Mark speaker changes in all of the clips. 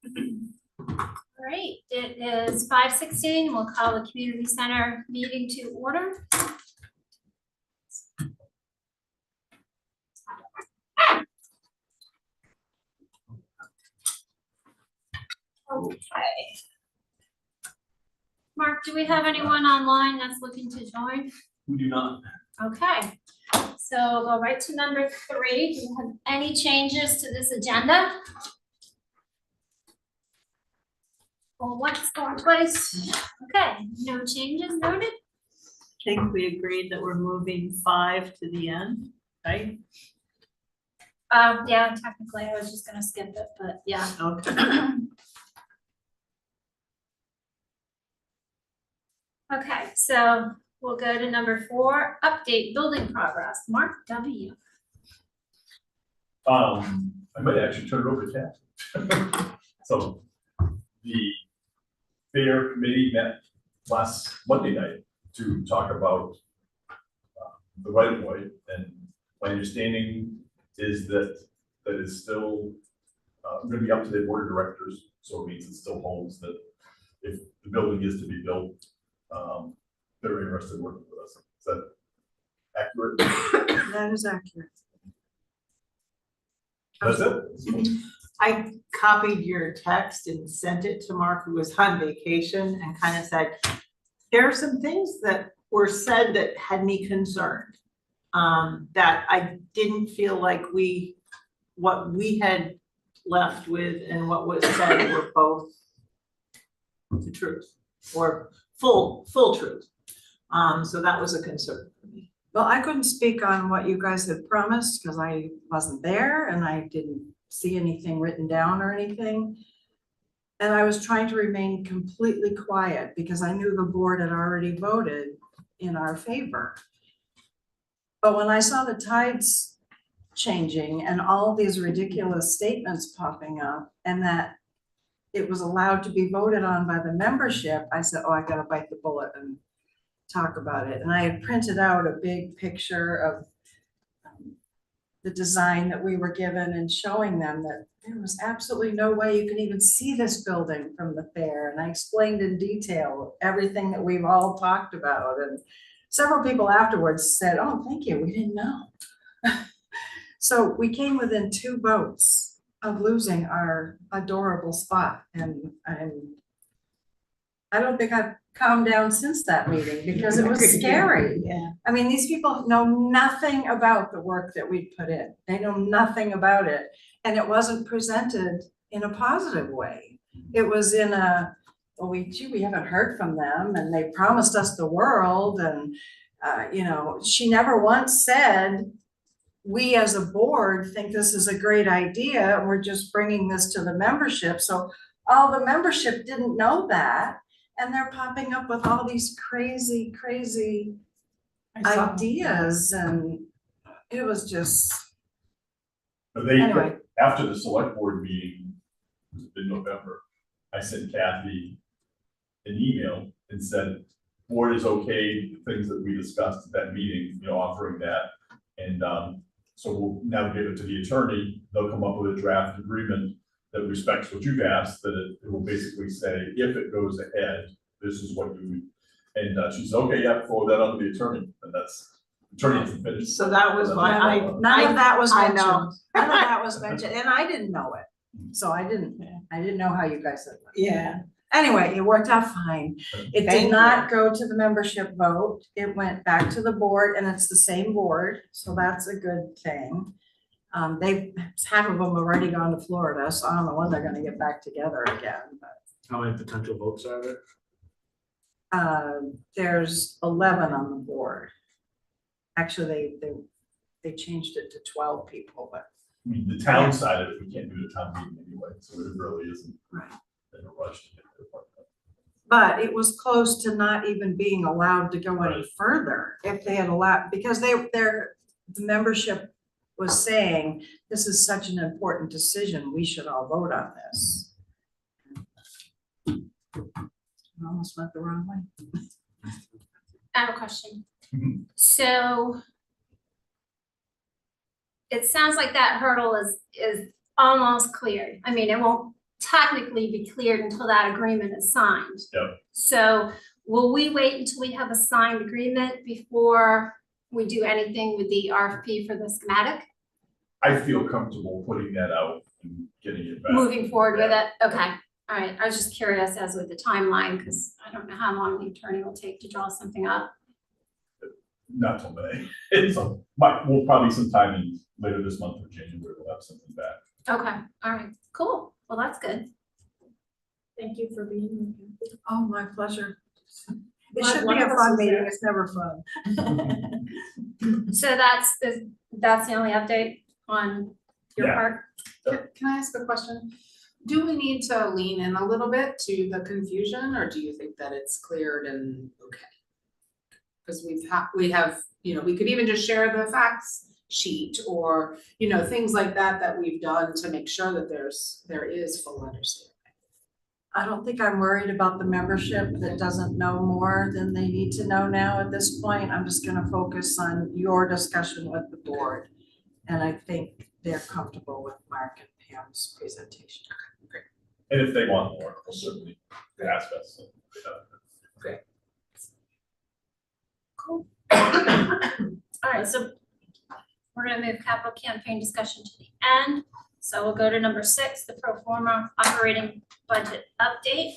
Speaker 1: All right, it is 5:16. We'll call the community center meeting to order. Okay. Mark, do we have anyone online that's looking to join?
Speaker 2: We do not.
Speaker 1: Okay, so go right to number 3. Do you have any changes to this agenda? Well, once, going twice. Okay, no changes noted.
Speaker 3: I think we agreed that we're moving 5 to the end, right?
Speaker 1: Yeah, technically, I was just gonna skip it, but yeah.
Speaker 3: Okay.
Speaker 1: Okay, so we'll go to number 4, update building progress. Mark W.
Speaker 2: I might actually turn it over to Kat. So the fair committee met last Monday night to talk about the right of way, and my understanding is that that is still going to be up to the board of directors. So it means it still holds that if the building is to be built, they're interested in working with us. Is that accurate?
Speaker 4: That is accurate.
Speaker 2: That's it.
Speaker 4: I copied your text and sent it to Mark, who was on vacation, and kind of said, there are some things that were said that had me concerned. That I didn't feel like what we had left with and what was said were both the truth, or full truth. So that was a concern for me.
Speaker 5: Well, I couldn't speak on what you guys had promised because I wasn't there and I didn't see anything written down or anything. And I was trying to remain completely quiet because I knew the board had already voted in our favor. But when I saw the tides changing and all these ridiculous statements popping up and that it was allowed to be voted on by the membership, I said, oh, I gotta bite the bullet and talk about it. And I had printed out a big picture of the design that we were given and showing them that there was absolutely no way you could even see this building from the fair. And I explained in detail everything that we've all talked about. And several people afterwards said, oh, thank you, we didn't know. So we came within 2 votes of losing our adorable spot. And I don't think I've calmed down since that meeting because it was scary.
Speaker 4: Yeah.
Speaker 5: I mean, these people know nothing about the work that we put in. They know nothing about it. And it wasn't presented in a positive way. It was in a, well, we haven't heard from them and they promised us the world. And, you know, she never once said, we as a board think this is a great idea. And we're just bringing this to the membership. So all the membership didn't know that. And they're popping up with all these crazy ideas, and it was just, anyway.
Speaker 2: After the select board meeting in November, I sent Kathy an email and said, board is okay, the things that we discussed at that meeting, you know, offering that. And so we'll now give it to the attorney. They'll come up with a draft agreement that respects what you've asked, that it will basically say, if it goes ahead, this is what you would. And she said, okay, yeah, forward that on to the attorney. And that's, attorney hasn't finished.
Speaker 4: So that was why
Speaker 5: none of that was mentioned.
Speaker 4: know.
Speaker 5: None of that was mentioned, and I didn't know it. So I didn't know how you guys said it.
Speaker 4: Yeah.
Speaker 5: Anyway, it worked out fine. It
Speaker 4: Thank
Speaker 5: did not go to the membership vote. It went back to the board, and it's the same board, so that's a good thing. Half of them already gone to Florida, so I don't know when they're gonna get back together again, but.
Speaker 6: How many potential votes are there?
Speaker 5: There's 11 on the board. Actually, they changed it to 12 people, but.
Speaker 2: I mean, the town side of it, we can't do the town meeting anyway, so it really isn't
Speaker 5: Right.
Speaker 2: in a rush to get to the point.
Speaker 5: But it was close to not even being allowed to go any further if they had allowed, because the membership was saying, this is such an important decision, we should all vote on this. I almost went the wrong way.
Speaker 1: I have a question. So it sounds like that hurdle is almost cleared. I mean, it won't technically be cleared until that agreement is signed.
Speaker 2: Yep.
Speaker 1: So will we wait until we have a signed agreement before we do anything with the RFP for the schematic?
Speaker 2: I feel comfortable putting that out and getting it back.
Speaker 1: Moving forward with it? Okay, all right. I was just curious as with the timeline, because I don't know how long the attorney will take to draw something up.
Speaker 2: Not till May. We'll probably sometime in later this month or January, we'll have something back.
Speaker 1: Okay, all right, cool. Well, that's good.
Speaker 3: Thank you for being here.
Speaker 5: Oh, my pleasure. It
Speaker 3: Glad
Speaker 5: should
Speaker 3: one
Speaker 5: be a
Speaker 3: of us
Speaker 5: fun
Speaker 3: is
Speaker 5: meeting,
Speaker 3: there.
Speaker 5: it's never fun.
Speaker 1: So that's the only update on your
Speaker 2: Yeah.
Speaker 1: part?
Speaker 7: Can I ask a question? Do we need to lean in a little bit to the confusion, or do you think that it's cleared and okay? Because we have, you know, we could even just share the facts sheet or, you know, things like that we've done to make sure that there is full understanding.
Speaker 5: I don't think I'm worried about the membership that doesn't know more than they need to know now at this point. I'm just gonna focus on your discussion with the board. And I think they're comfortable with Mark and Pam's presentation.
Speaker 2: And if they want more, we'll certainly ask us.
Speaker 1: All right, so we're gonna move capital campaign discussion to the end. So we'll go to number 6, the pro forma operating budget update.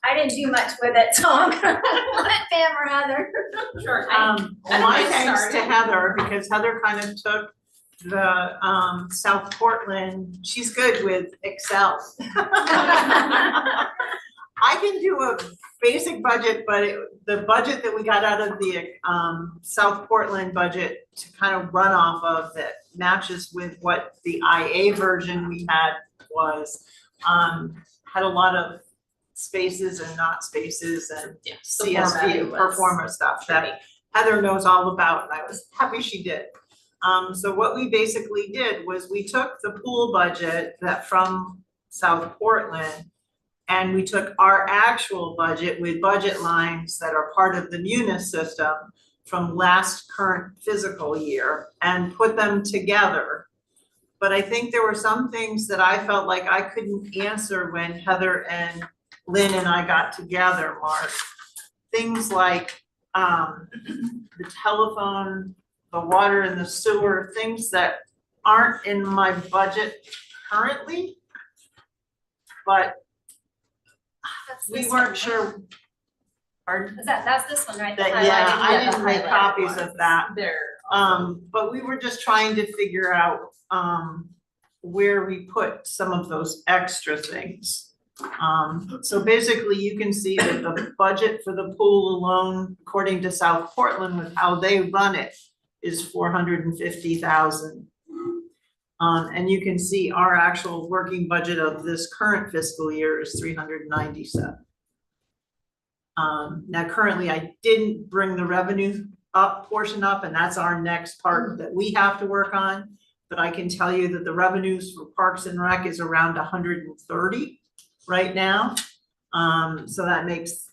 Speaker 1: I didn't do much with it, so I'm gonna let Pam or Heather.
Speaker 3: Sure.
Speaker 4: My thanks to Heather, because Heather kind of took the South Portland, she's good with Excel. I can do a basic budget, but the budget that we got out of the South Portland budget to kind of run off of that matches with what the IA version we had was, had a lot of spaces and not spaces and
Speaker 7: Yeah,
Speaker 4: CSV, performer stuff that Heather knows all about, and I was happy she did. So what we basically did was we took the pool budget that from South Portland, and we took our actual budget with budget lines that are part of the Munis system from last current fiscal year and put them together. But I think there were some things that I felt like I couldn't answer when Heather and Lynn and I got together, Mark. Things like the telephone, the water and the sewer, things that aren't in my budget currently. But
Speaker 1: That's
Speaker 4: we
Speaker 1: this one,
Speaker 4: weren't
Speaker 1: right?
Speaker 4: sure. Pardon?
Speaker 1: That's this one, right? The
Speaker 4: That, yeah,
Speaker 1: highlighted-
Speaker 4: I
Speaker 1: the
Speaker 4: didn't make
Speaker 1: highlighted
Speaker 4: copies
Speaker 1: ones.
Speaker 4: of that.
Speaker 3: There.
Speaker 4: But we were just trying to figure out where we put some of those extra things. So basically you can see that the budget for the pool alone, according to South Portland with how they run it, is $450,000. And you can see our actual working budget of this current fiscal year is $397,000. Now currently I didn't bring the revenue portion up, and that's our next part that we have to work on. But I can tell you that the revenues for Parks and Rec is around 130 right now. So that makes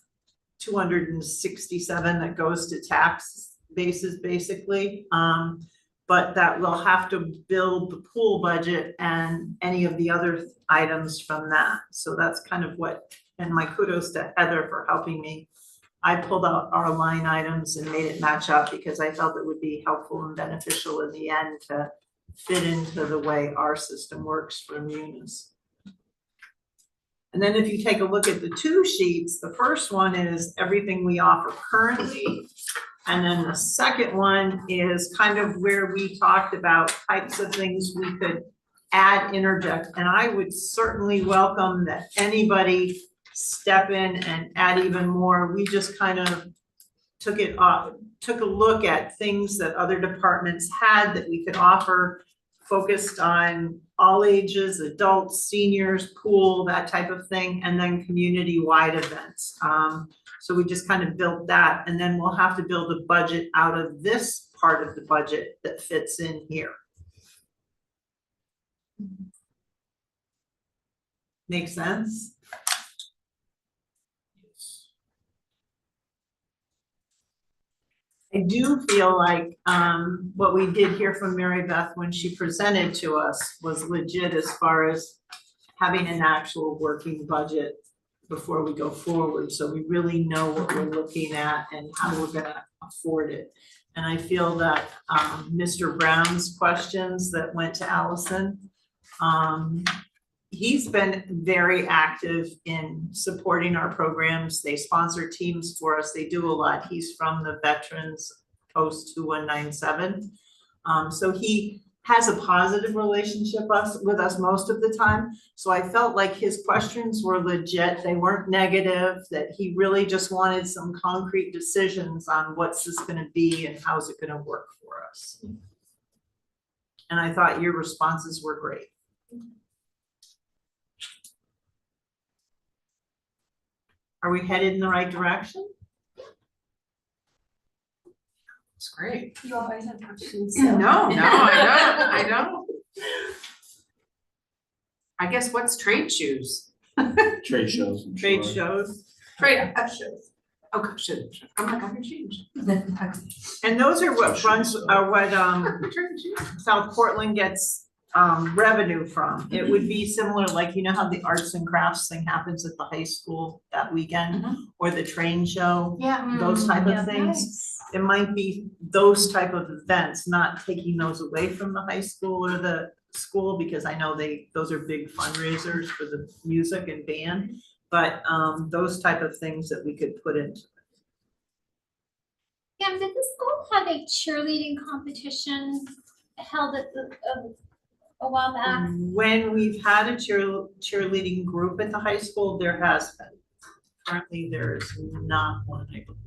Speaker 4: 267 that goes to tax bases basically. But that will have to build the pool budget and any of the other items from that. So that's kind of what, and my kudos to Heather for helping me. I pulled out our line items and made it match up because I felt it would be helpful and beneficial in the end to fit into the way our system works for Munis. And then if you take a look at the 2 sheets, the first one is everything we offer currently. And then the second one is kind of where we talked about types of things we could add, interject. And I would certainly welcome that anybody step in and add even more. We just kind of took a look at things that other departments had that we could offer, focused on all ages, adults, seniors, pool, that type of thing, and then community-wide events. So we just kind of built that, and then we'll have to build a budget out of this part of the budget that fits in here. Make sense? I do feel like what we did hear from Mary Beth when she presented to us was legit as far as having an actual working budget before we go forward, so we really know what we're looking at and how we're gonna afford it. And I feel that Mr. Brown's questions that went to Allison, he's been very active in supporting our programs. They sponsor teams for us. They do a lot. He's from the Veterans Post 2197. So he has a positive relationship with us most of the time. So I felt like his questions were legit. They weren't negative, that he really just wanted some concrete decisions on what's this gonna be and how's it gonna work for us. And I thought your responses were great. Are we headed in the right direction?
Speaker 7: It's great.
Speaker 1: You always have questions,
Speaker 7: No, I don't. I guess what's trade shoes?
Speaker 6: Trade shows. I'm
Speaker 4: Trade
Speaker 6: sure.
Speaker 4: shows.
Speaker 7: Trade shows. Okay, should, I'm like, I can change.
Speaker 4: And those are what
Speaker 7: Trade shoes.
Speaker 4: South Portland gets revenue from. It would be similar, like, you know how the arts and crafts thing happens at the high school that weekend? Or the train show,
Speaker 7: Yeah.
Speaker 4: those type
Speaker 1: Yeah.
Speaker 4: of things. It might be those type of events, not taking those away from the high school or the school, because I know those are big fundraisers for the music and band. But those type of things that we could put into.
Speaker 1: Pam, did the school have a cheerleading competition held at a while back?
Speaker 4: When we've had a cheerleading group at the high school, there has been. Currently, there is not one, I believe.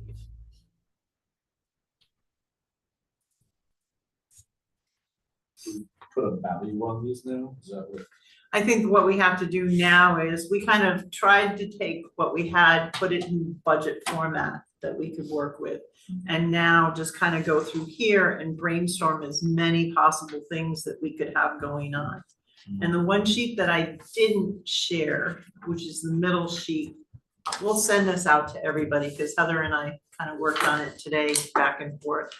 Speaker 6: Put a value on these now, is that what?
Speaker 4: I think what we have to do now is we kind of tried to take what we had, put it in budget format that we could work with. And now just kind of go through here and brainstorm as many possible things that we could have going on. And the one sheet that I didn't share, which is the middle sheet, we'll send this out to everybody because Heather and I kind of worked on it today back and forth.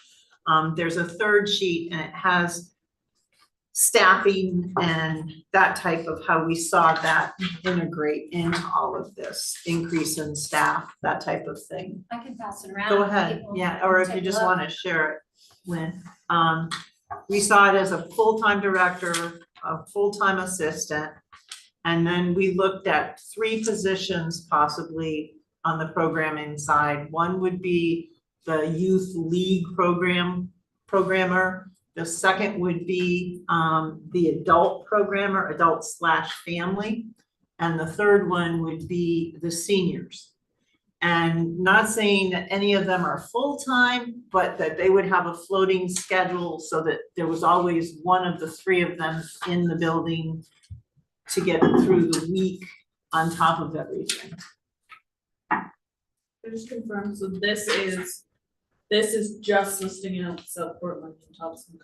Speaker 4: There's a third sheet and it has staffing and that type of how we saw that integrate into all of this, increase in staff, that type of thing.
Speaker 1: I can pass it around.
Speaker 4: Go
Speaker 1: if
Speaker 4: ahead,
Speaker 1: people
Speaker 4: yeah, or if
Speaker 1: take
Speaker 4: you
Speaker 1: a
Speaker 4: just
Speaker 1: look.
Speaker 4: wanna share it, Lynn. We saw it as a full-time director, a full-time assistant. And then we looked at 3 positions possibly on the programming side. One would be the youth league programmer. The second would be the adult programmer, adult/family. And the third one would be the seniors. And not saying that any of them are full-time, but that they would have a floating schedule so that there was always one of the 3 of them in the building to get through the week on top of everything.
Speaker 3: Just confirm, so this is just listing out South Portland and Topsham.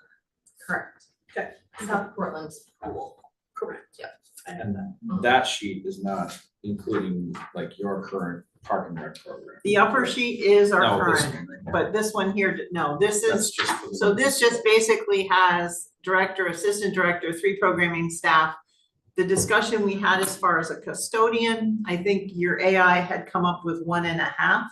Speaker 7: Correct.
Speaker 3: Okay.
Speaker 7: South Portland's pool. Correct, yeah.
Speaker 3: I have
Speaker 6: And
Speaker 3: that.
Speaker 6: that sheet is not including like your current park and rec program.
Speaker 4: The upper sheet is our
Speaker 6: No, this
Speaker 4: current,
Speaker 6: one right here.
Speaker 4: but this one here, no, this
Speaker 6: That's
Speaker 4: is,
Speaker 6: just for the
Speaker 4: so
Speaker 6: one
Speaker 4: this
Speaker 6: that's-
Speaker 4: just basically has director, assistant director, 3 programming staff. The discussion we had as far as a custodian, I think your AI had come up with 1.5.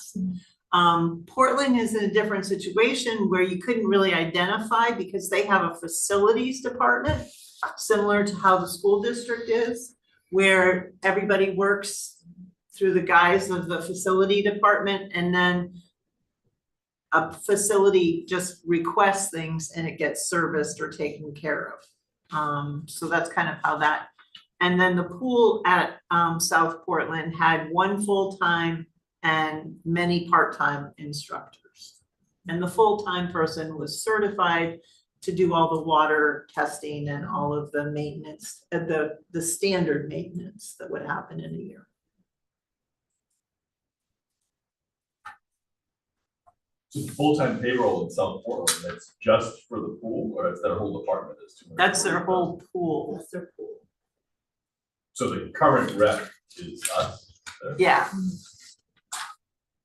Speaker 4: Portland is in a different situation where you couldn't really identify because they have a facilities department, similar to how the school district is, where everybody works through the guise of the facility department, and then a facility just requests things and it gets serviced or taken care of. So that's kind of how that. And then the pool at South Portland had 1 full-time and many part-time instructors. And the full-time person was certified to do all the water testing and all of the maintenance, the standard maintenance that would happen in a year.
Speaker 2: So full-time payroll in South Portland, that's just for the pool, or that's their whole department is 240,000?
Speaker 4: That's their whole pool.
Speaker 3: That's their pool.
Speaker 2: So the current rep is us.
Speaker 4: Yeah.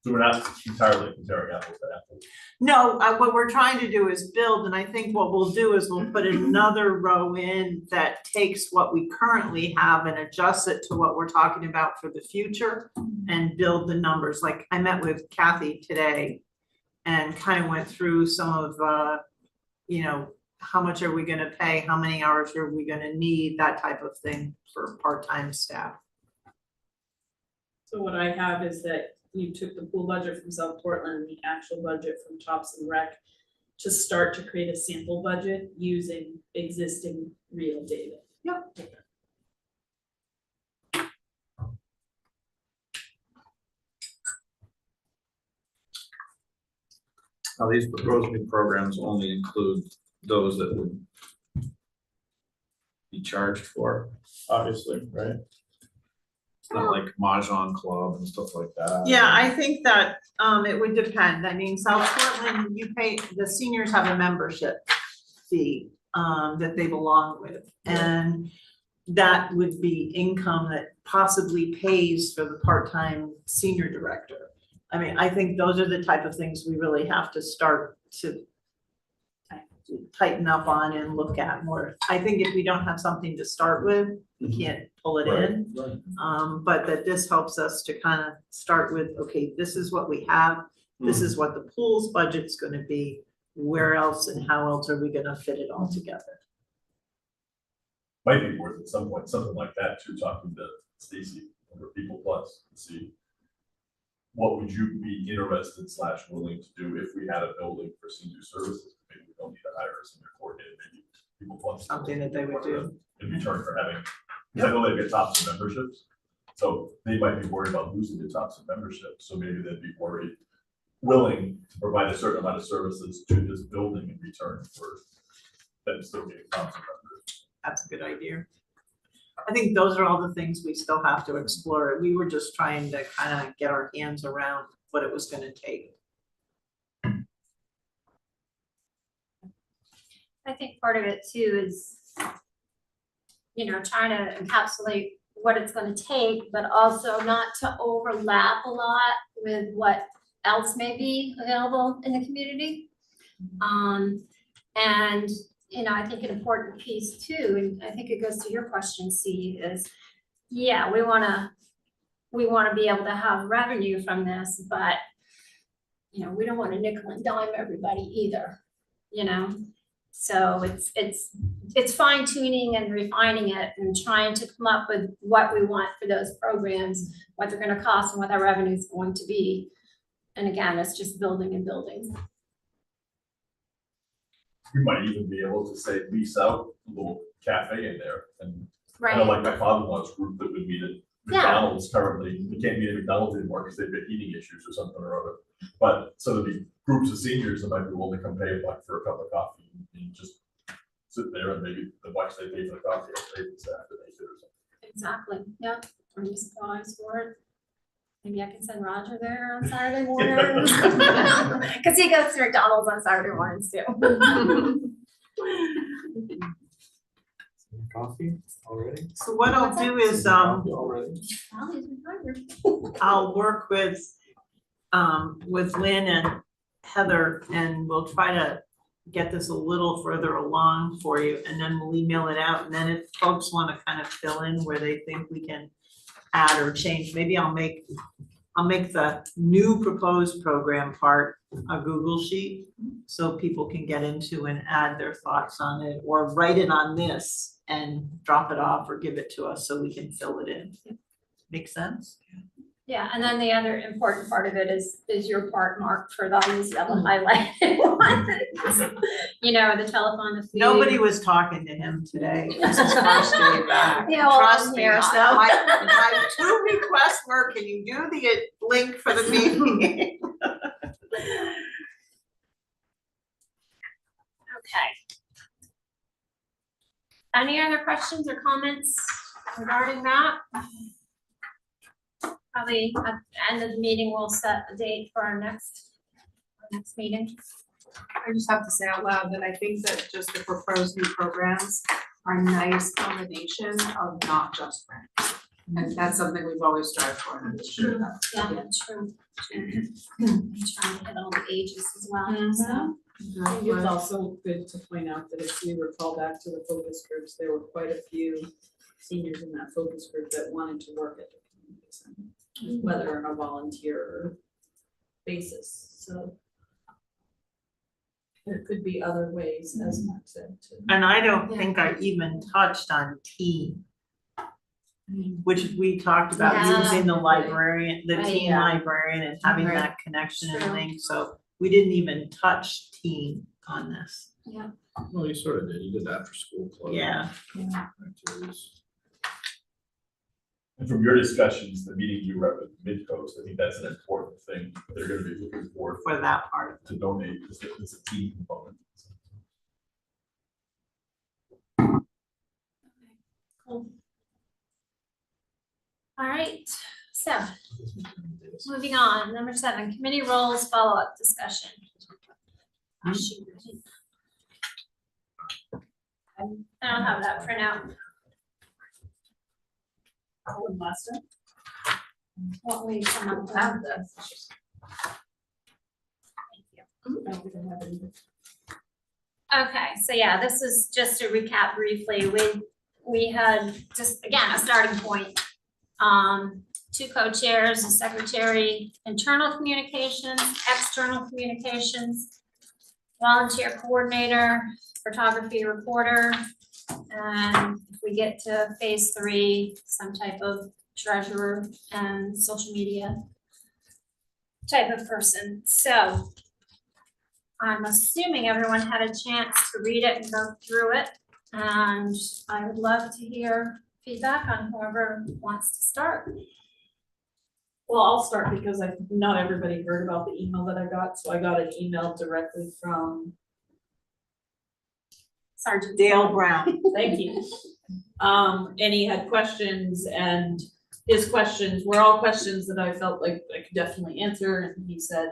Speaker 2: So we're not entirely comparing apples to apples.
Speaker 4: No, what we're trying to do is build, and I think what we'll do is we'll put another row in that takes what we currently have and adjusts it to what we're talking about for the future and build the numbers. Like I met with Kathy today and kind of went through some of, you know, how much are we gonna pay? How many hours are we gonna need? That type of thing for part-time staff.
Speaker 3: So what I have is that you took the pool budget from South Portland and the actual budget from Topsham Rec to start to create a sample budget using existing real data.
Speaker 4: Yep.
Speaker 6: Now, these proposed new programs only include those that would be charged for, obviously, right? It's not like Mahjong Club and stuff like that.
Speaker 4: Yeah, I think that it would depend. I mean, South Portland, you pay, the seniors have a membership fee that they belong with. And that would be income that possibly pays for the part-time senior director. I mean, I think those are the type of things we really have to start to tighten up on and look at more. I think if we don't have something to start with, we can't pull it in.
Speaker 2: Right.
Speaker 4: But that this helps us to kind of start with, okay, this is what we have, this is what the pool's budget's gonna be, where else and how else are we gonna fit it all together?
Speaker 2: Might be worth at some point, something like that too, talking to Stacy over People Plus to see what would you be interested / willing to do if we had a building for senior services? Maybe we don't need to hire a senior coordinator, maybe People Plus.
Speaker 4: Something that they would do.
Speaker 2: In return for having, because I know they get Topsham memberships, so they might be worried about losing the Topsham membership, so maybe they'd be willing to provide a certain amount of services to this building in return for them still getting Topsham members.
Speaker 4: That's a good idea. I think those are all the things we still have to explore. We were just trying to kind of get our hands around what it was gonna take.
Speaker 1: I think part of it too is, you know, trying to encapsulate what it's gonna take, but also not to overlap a lot with what else may be available in the community. And, you know, I think an important piece too, and I think it goes to your question, Steve, is, yeah, we wanna be able to have revenue from this, but, you know, we don't wanna nickel and dime everybody either, you know? So it's fine tuning and refining it and trying to come up with what we want for those programs, what they're gonna cost and what our revenue is going to be. And again, it's just building and building.
Speaker 2: You might even be able to say lease out a little cafe in there, and
Speaker 1: Right.
Speaker 2: kind of like my father-in-law's group that would meet at
Speaker 1: Yeah.
Speaker 2: McDonald's currently, we can't meet at McDonald's anymore because they've got eating issues or something or other. But so there'd be groups of seniors that might be willing to come pay like for a cup of coffee and just sit there, and maybe the bucks they pay for the coffee, they pay for staff to make it or something.
Speaker 1: Exactly, yeah, or you supplies for it. Maybe I can send Roger there on Saturday mornings. Cause he goes to McDonald's on Saturday mornings too.
Speaker 6: Coffee already?
Speaker 4: So what I'll do is,
Speaker 6: Coffee already?
Speaker 1: Well, he's retired.
Speaker 4: I'll work with Lynn and Heather, and we'll try to get this a little further along for you, and then we'll email it out, and then if folks wanna kind of fill in where they think we can add or change, maybe I'll make the new proposed program part a Google sheet, so people can get into and add their thoughts on it, or write it on this and drop it off or give it to us so we can fill it in. Make sense?
Speaker 1: Yeah, and then the other important part of it is your part, Mark, for those yellow highlighted ones. You know, the telephone, the fee.
Speaker 4: Nobody was talking to him today. This is first day back.
Speaker 1: Yeah, well,
Speaker 4: Trust
Speaker 1: I'm
Speaker 4: me,
Speaker 1: here, so.
Speaker 4: I have 2 requests, Mark. Can you do the link for the meeting?
Speaker 1: Okay. Any other questions or comments regarding that? Probably at the end of the meeting, we'll set a date for our next meeting.
Speaker 7: I just have to say out loud that I think that just the proposed new programs are a nice combination of not just rent. And that's something we've always strived for, and I'm sure that's.
Speaker 1: Yeah, true. Trying to hit all the ages as well, so.
Speaker 3: I think it's also good to point out that if we recall back to the focus groups, there were quite a few seniors in that focus group that wanted to work at the community center, whether on a volunteer basis, so. There could be other ways, as Mark said, to.
Speaker 4: And I don't think I even touched on teen, which we talked about
Speaker 1: Yeah.
Speaker 4: using the librarian, the
Speaker 1: Right.
Speaker 4: teen
Speaker 3: Yeah.
Speaker 4: librarian and having
Speaker 1: Right.
Speaker 4: that connection and
Speaker 1: True.
Speaker 4: thing, so we didn't even touch teen on this.
Speaker 6: Well, you sort of did, you did after school club.
Speaker 4: Yeah.
Speaker 6: Activities.
Speaker 2: And from your discussions, the meeting you were at with Midcoast, I think that's an important thing. They're gonna be looking for
Speaker 4: For that part.
Speaker 2: to donate, because it's a team component.
Speaker 1: Cool. All right, so moving on, number 7, committee roles, follow-up discussion. Oh, shoot, I don't have that printout.
Speaker 3: Last time.
Speaker 1: What we come up with. Thank you.
Speaker 3: I don't think I have anything.
Speaker 1: Okay, so yeah, this is just to recap briefly, we had just, again, a starting point. 2 co-chairs, a secretary, internal communications, external communications, volunteer coordinator, photography reporter, and if we get to phase 3, some type of treasurer and social media type of person. So I'm assuming everyone had a chance to read it and go through it, and I would love to hear feedback on whoever wants to start.
Speaker 3: Well, I'll start because not everybody heard about the email that I got, so I got an email directly from,
Speaker 1: Sergeant
Speaker 4: Dale Brown.
Speaker 3: thank you. And he had questions, and his questions were all questions that I felt like I could definitely answer, and he said,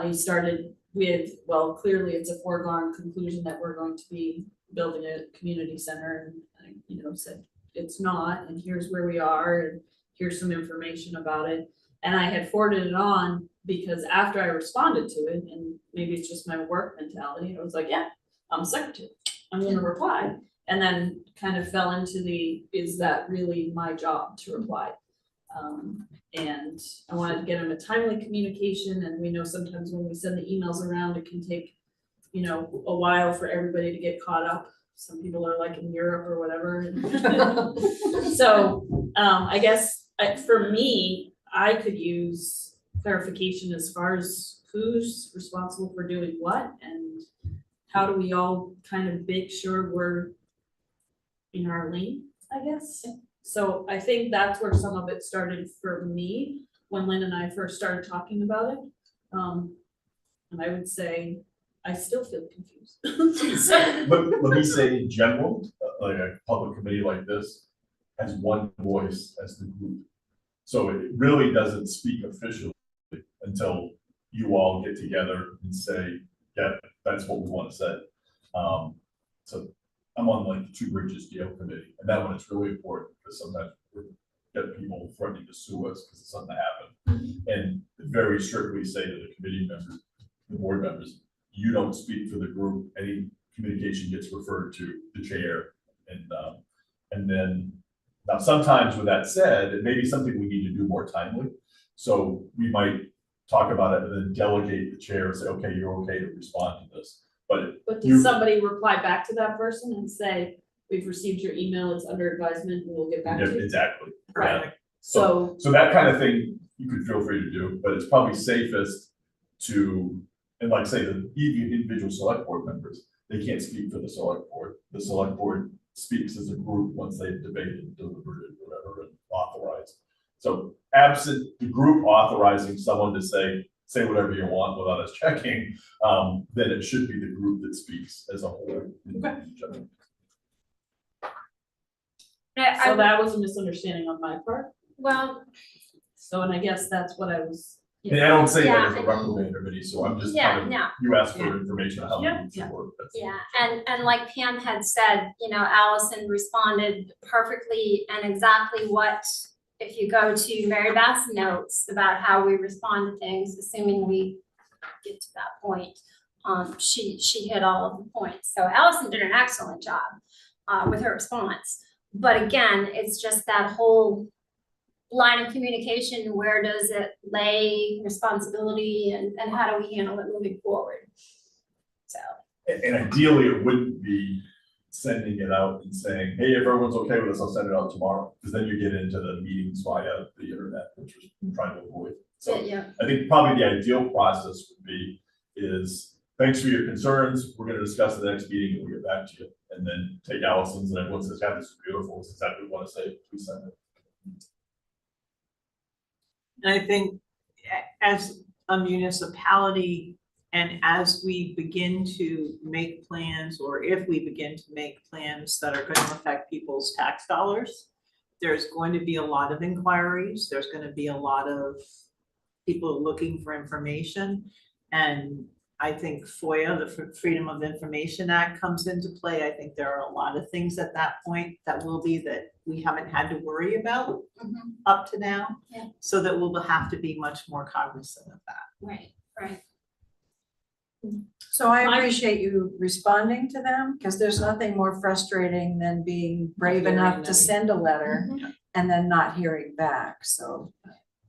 Speaker 3: he started with, well, clearly it's a foregone conclusion that we're going to be building a community center, and I, said, it's not, and here's where we are, and here's some information about it. And I had forwarded it on because after I responded to it, and maybe it's just my work mentality, I was like, yeah, I'm a secretary, I'm gonna reply. And then kind of fell into is that really my job to reply? And I wanted to get him a timely communication, and we know sometimes when we send the emails around, it can take, a while for everybody to get caught up. Some people are like in Europe or whatever. So, I guess for me, I could use clarification as far as who's responsible for doing what, and how do we all kind of make sure we're in our lane, I guess. So I think that's where some of it started for me, when Lynn and I first started talking about it. And I would say, I still feel confused.
Speaker 2: But let me say in general, like a public committee like this has one voice as the group. So it really doesn't speak officially until you all get together and say, yeah, that's what we want to say. So I'm on like the Two Bridges Jail Committee, and that one is really important because sometimes we get people threatening to sue us because something happened. And very strictly say to the committee members, the board members, you don't speak for the group. Any communication gets referred to the chair. And then, now sometimes with that said, it may be something we need to do more timely. So we might talk about it and then delegate the chair and say, okay, you're okay to respond to this. But
Speaker 3: But
Speaker 2: You-
Speaker 3: does somebody reply back to that person and say, we've received your email, it's under advisement, and we'll get back
Speaker 2: yeah,
Speaker 3: to you?
Speaker 2: exactly.
Speaker 3: Right.
Speaker 2: Yeah.
Speaker 3: So,
Speaker 2: So that kind of thing, you could feel free to do, but it's probably safest to, and like say, the even individual select board members, they can't speak for the select board. The select board speaks as a group once they've debated, deliberated, whatever, and authorized. So absent the group authorizing someone to say whatever you want without us checking, then it should be the group that speaks as a whole.
Speaker 3: so that was a misunderstanding on my part.
Speaker 1: Well,
Speaker 3: So, and I guess that's what I was,
Speaker 2: And I don't say that
Speaker 1: Yeah,
Speaker 2: as a
Speaker 1: I mean-
Speaker 2: reprimand or any, so I'm just
Speaker 1: Yeah,
Speaker 2: kind of,
Speaker 1: no,
Speaker 2: you asked for
Speaker 4: Yeah.
Speaker 2: information on how
Speaker 3: Yeah,
Speaker 2: it needs to work. That's-
Speaker 1: yeah, and like Pam had said, you know, Allison responded perfectly and exactly what, if you go to Mary Beth's notes about how we respond to things, assuming we get to that point, she hit all of the points. So Allison did an excellent job with her response. But again, it's just that whole line of communication, where does it lay responsibility and how do we handle it moving forward? So.
Speaker 2: And ideally, it wouldn't be sending it out and saying, hey, if everyone's okay with this, I'll send it out tomorrow. Because then you get into the meetings via the internet, which we're trying to avoid. So
Speaker 1: Yeah,
Speaker 2: I think probably the ideal process would be is, thanks for your concerns, we're gonna discuss the next meeting and we'll get back to you. And then take Allison's and everyone says, yeah, this is beautiful, this is exactly what we wanna say, please send it.
Speaker 4: And I think as a municipality and as we begin to make plans, or if we begin to make plans that are going to affect people's tax dollars, there's going to be a lot of inquiries, there's gonna be a lot of people looking for information. And I think FOIA, the Freedom of Information Act, comes into play. I think there are a lot of things at that point that will be that we haven't had to worry about
Speaker 1: Mhm.
Speaker 4: up to now.
Speaker 1: Yeah.
Speaker 4: So that we'll have to be much more cognizant of that.
Speaker 1: right, right.
Speaker 5: So I
Speaker 3: My-
Speaker 5: appreciate you responding to them, because there's nothing more frustrating than being brave
Speaker 3: hearing
Speaker 5: enough
Speaker 3: them.
Speaker 5: to send a letter
Speaker 1: Mhm.
Speaker 5: and then not hearing back, so.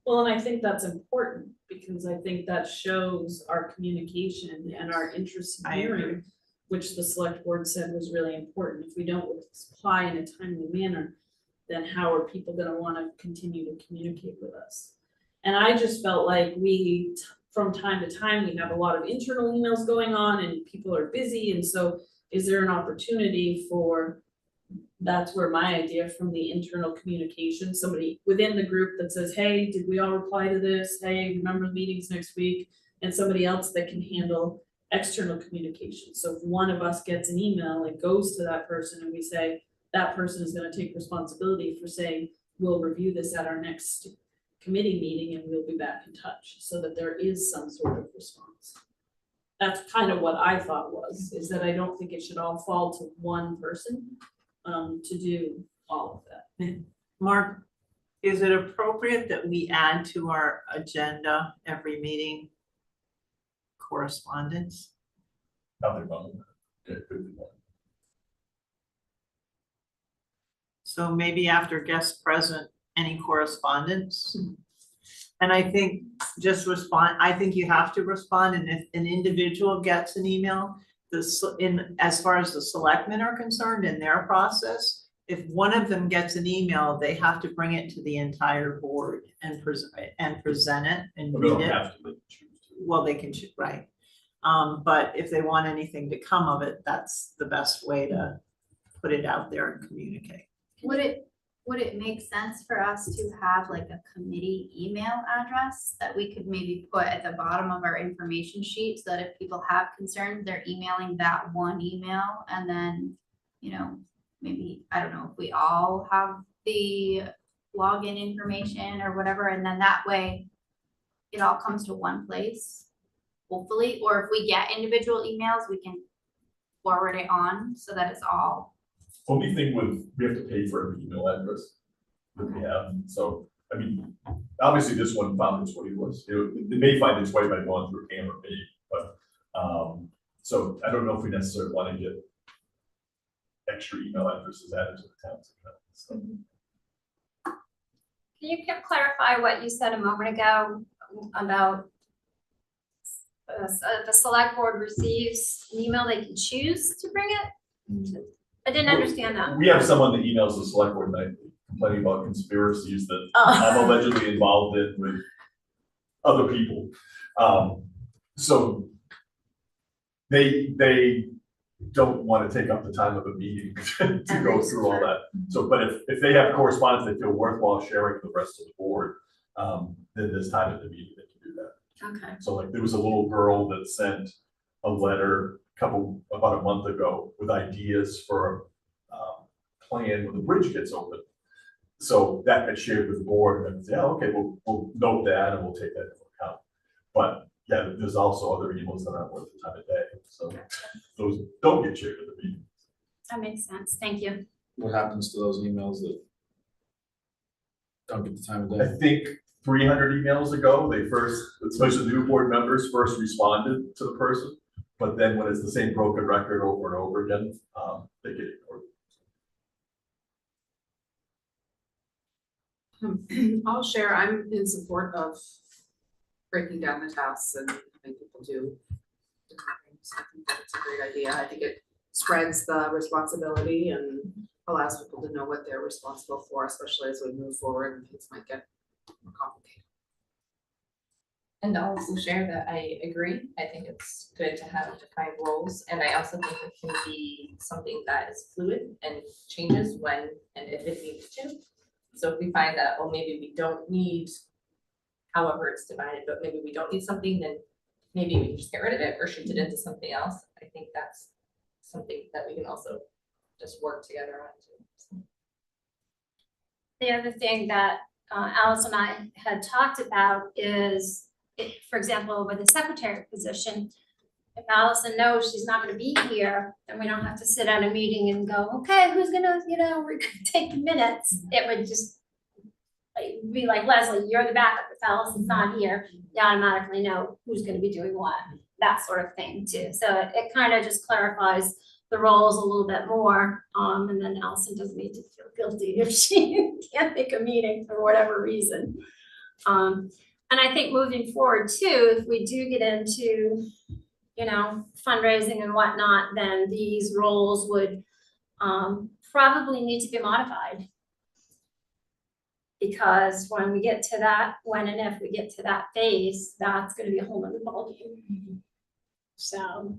Speaker 3: Well, and I think that's important, because I think that shows our communication and our interest in
Speaker 4: I agree.
Speaker 3: hearing, which the select board said was really important. If we don't reply in a timely manner, then how are people gonna wanna continue to communicate with us? And I just felt like from time to time, we have a lot of internal emails going on and people are busy, and so is there an opportunity for, that's where my idea from the internal communication, somebody within the group that says, hey, did we all reply to this? Hey, remember the meetings next week? And somebody else that can handle external communication. So if one of us gets an email, it goes to that person and we say, that person is gonna take responsibility for saying, we'll review this at our next committee meeting and we'll be back in touch, so that there is some sort of response. That's kind of what I thought was, is that I don't think it should all fall to one person to do all of that.
Speaker 4: Mark, is it appropriate that we add to our agenda every meeting correspondence?
Speaker 2: Nothing wrong with that. Yeah, good to know.
Speaker 4: So maybe after guest present, any correspondence? And I think just respond, I think you have to respond, and if an individual gets an email, as far as the selectmen are concerned in their process, if one of them gets an email, they have to bring it to the entire board and present it and
Speaker 2: But we don't
Speaker 4: read it.
Speaker 2: have to, they can choose to.
Speaker 4: Well, they can choose, right. But if they want anything to come of it, that's the best way to put it out there and communicate.
Speaker 8: Would it make sense for us to have like a committee email address that we could maybe put at the bottom of our information sheet, so that if people have concerns, they're emailing that one email, and then, you know, maybe, I don't know, if we all have the login information or whatever, and then that way it all comes to one place, hopefully, or if we get individual emails, we can forward it on so that it's all.
Speaker 2: Only thing we have to pay for an email address that we have, so, I mean, obviously this one found its way to us. It may find its way by going through Pam or me, but, so I don't know if we necessarily want to get extra email addresses added to the town's account, so.
Speaker 1: Can you clarify what you said a moment ago about the select board receives an email, they can choose to bring it? I didn't understand that.
Speaker 2: We have someone that emails the select board nightly complaining about conspiracies that
Speaker 1: Oh.
Speaker 2: I'm allegedly involved in with other people. So they don't want to take up the time of a meeting to go through all that. So, but if they have correspondence they feel worthwhile sharing with the rest of the board, then there's time at the meeting they can do that.
Speaker 1: Okay.
Speaker 2: So like there was a little girl that sent a letter about a month ago with ideas for a plan when the bridge gets open. So that got shared with the board and said, yeah, okay, we'll note that and we'll take that into account. But yeah, there's also other emails that aren't worth the time of day, so those don't get shared at the meeting.
Speaker 1: That makes sense, thank you.
Speaker 6: What happens to those emails that don't get the time of
Speaker 2: I
Speaker 6: day?
Speaker 2: think 300 emails ago, they first, especially the new board members, first responded to the person. But then when it's the same broken record over and over again, they get ignored.
Speaker 7: I'll share, I'm in support of breaking down the tasks and having people do different things. I think that's a great idea. I think it spreads the responsibility and allows people to know what they're responsible for, especially as we move forward and things might get more complicated.
Speaker 9: And I'll also share that I agree. I think it's good to have defined roles, and I also think it can be something that is fluid and changes when and if it needs to. So if we find that, well, maybe we don't need, however it's divided, but maybe we don't need something, then maybe we can just get rid of it or shift it into something else. I think that's something that we can also just work together on too. So.
Speaker 1: The other thing that Alice and I had talked about is, for example, with the secretary position, if Allison knows she's not gonna be here, then we don't have to sit at a meeting and go, okay, who's gonna, we're gonna take minutes. It would just be like, Leslie, you're the backup. If Allison's not here, you automatically know who's gonna be doing what, that sort of thing too. So it kind of just clarifies the roles a little bit more, and then Allison doesn't need to feel guilty if she can't make a meeting for whatever reason. And I think moving forward too, if we do get into, fundraising and whatnot, then these roles would probably need to be modified. Because when we get to that, when and if we get to that phase, that's gonna be a whole nother ballgame. So.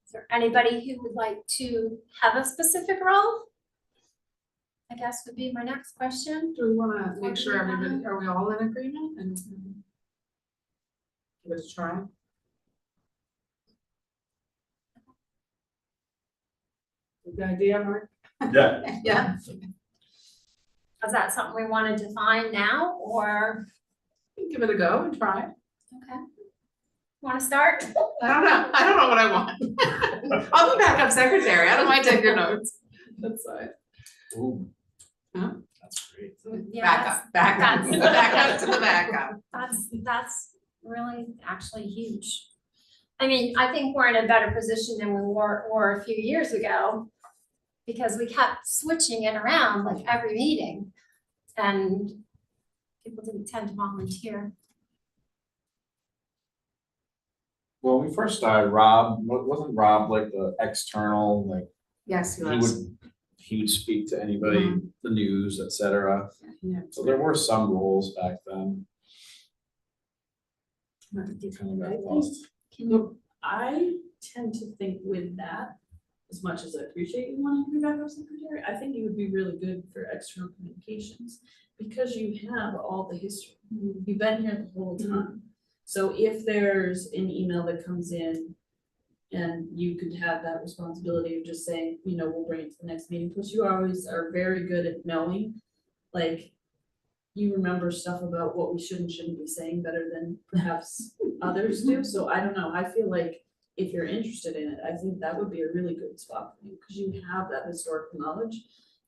Speaker 1: Is there anybody who would like to have a specific role? I guess would be my next question.
Speaker 7: Do we wanna make sure everybody, are we all in agreement and give it a try? Good idea, Mark?
Speaker 2: Yeah.
Speaker 7: Yeah.
Speaker 1: Is that something we want to define now, or,
Speaker 7: Give it a go and try.
Speaker 1: okay? Want to start?
Speaker 7: I don't know what I want. I'll be backup secretary, I don't mind taking notes. That's fine.
Speaker 6: Ooh.
Speaker 7: Huh?
Speaker 6: That's great.
Speaker 1: Yeah,
Speaker 7: Backup to the backup.
Speaker 1: that's really actually huge. I mean, I think we're in a better position than we were a few years ago, because we kept switching it around like every meeting, and people didn't tend to volunteer.
Speaker 6: Well, when we first started, wasn't Rob like the external, like,
Speaker 7: Yes,
Speaker 6: he would speak to anybody, the news, et cetera.
Speaker 7: Yeah.
Speaker 6: So there were some roles back then. They kind of got lost.
Speaker 3: I tend to think with that, as much as I appreciate you wanting to be backup secretary, I think you would be really good for external communications because you have all the history. You've been here the whole time. So if there's an email that comes in and you could have that responsibility of just saying, we'll bring it to the next meeting, plus you always are very good at knowing, like, you remember stuff about what we should and shouldn't be saying better than perhaps others do. So I don't know, I feel like if you're interested in it, I think that would be a really good spot for you because you have that historical knowledge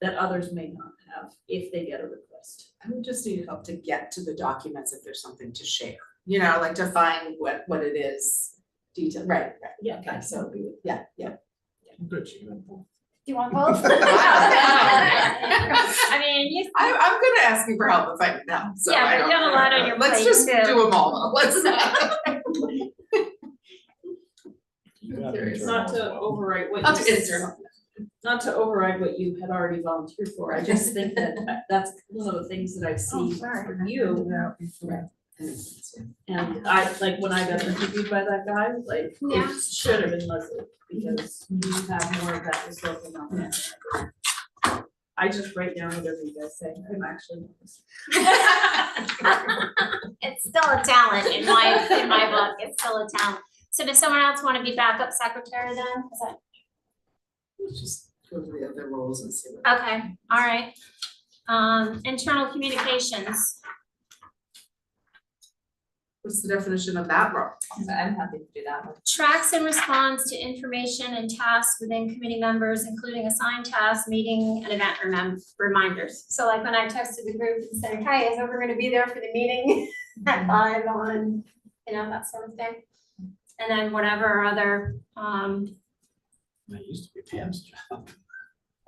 Speaker 3: that others may not have if they get a request.
Speaker 7: I would just need help to get to the documents if there's something to share, like to find what it is, detail, right,
Speaker 3: Yeah,
Speaker 7: okay, so, yeah.
Speaker 6: Good, you got both.
Speaker 1: Do you want both? I mean,
Speaker 7: I'm good at asking for help if I need help, so
Speaker 1: Yeah,
Speaker 7: I
Speaker 1: but
Speaker 7: don't.
Speaker 1: you have a lot on your
Speaker 7: Let's
Speaker 1: plate,
Speaker 7: just
Speaker 1: too.
Speaker 7: do them all though, let's not.
Speaker 6: You got
Speaker 7: Curious.
Speaker 6: internal
Speaker 3: Not
Speaker 6: as
Speaker 3: to
Speaker 6: well.
Speaker 3: overwrite what
Speaker 7: I'll
Speaker 3: you
Speaker 7: do
Speaker 3: said,
Speaker 7: internal.
Speaker 3: not to override what you had already volunteered for. I just think that that's one of the things that I've seen for you. And I, like, when I got interviewed by that guy, like,
Speaker 1: Yeah.
Speaker 3: it should have been Leslie, because you have more of that historical knowledge. I just write down whatever you guys say, I'm actually.
Speaker 1: it's still a talent in my book, it's still a talent. So does someone else want to be backup secretary then? Is that,
Speaker 7: Let's just go to the other roles and see what.
Speaker 1: okay, all right. Internal communications.
Speaker 7: What's the definition of that role?
Speaker 9: So I'm happy to do that one.
Speaker 1: Tracks and responds to information and tasks within committee members, including assigned tasks, meeting and event reminders. So like when I texted the group and said, hey, is everyone gonna be there for the meeting at 5 on, you know, that sort of thing. And then whatever other,
Speaker 6: That used to be Pam's job.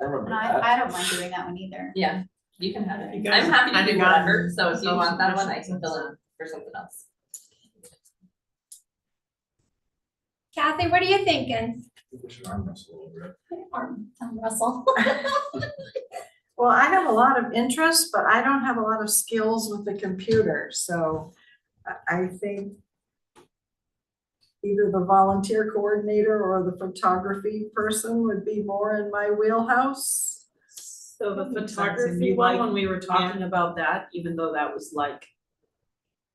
Speaker 6: I remember
Speaker 8: And
Speaker 6: that.
Speaker 8: I don't mind doing that one either.
Speaker 9: Yeah, you can have it.
Speaker 4: You guys
Speaker 9: I'm happy to
Speaker 4: kinda
Speaker 9: do
Speaker 4: got
Speaker 9: whatever, so if you want that one, I
Speaker 4: submissions
Speaker 9: can
Speaker 4: and
Speaker 9: fill
Speaker 4: stuff.
Speaker 9: in for something else.
Speaker 1: Kathy, what are you thinking?
Speaker 6: We should arm wrestle over it.
Speaker 1: Russell.
Speaker 5: Well, I have a lot of interest, but I don't have a lot of skills with the computer, so I think either the volunteer coordinator or the photography person would be more in my wheelhouse.
Speaker 3: So the
Speaker 4: That makes sense, and
Speaker 3: photography
Speaker 4: you
Speaker 3: one,
Speaker 4: like-
Speaker 3: when we were talking about that, even though that was like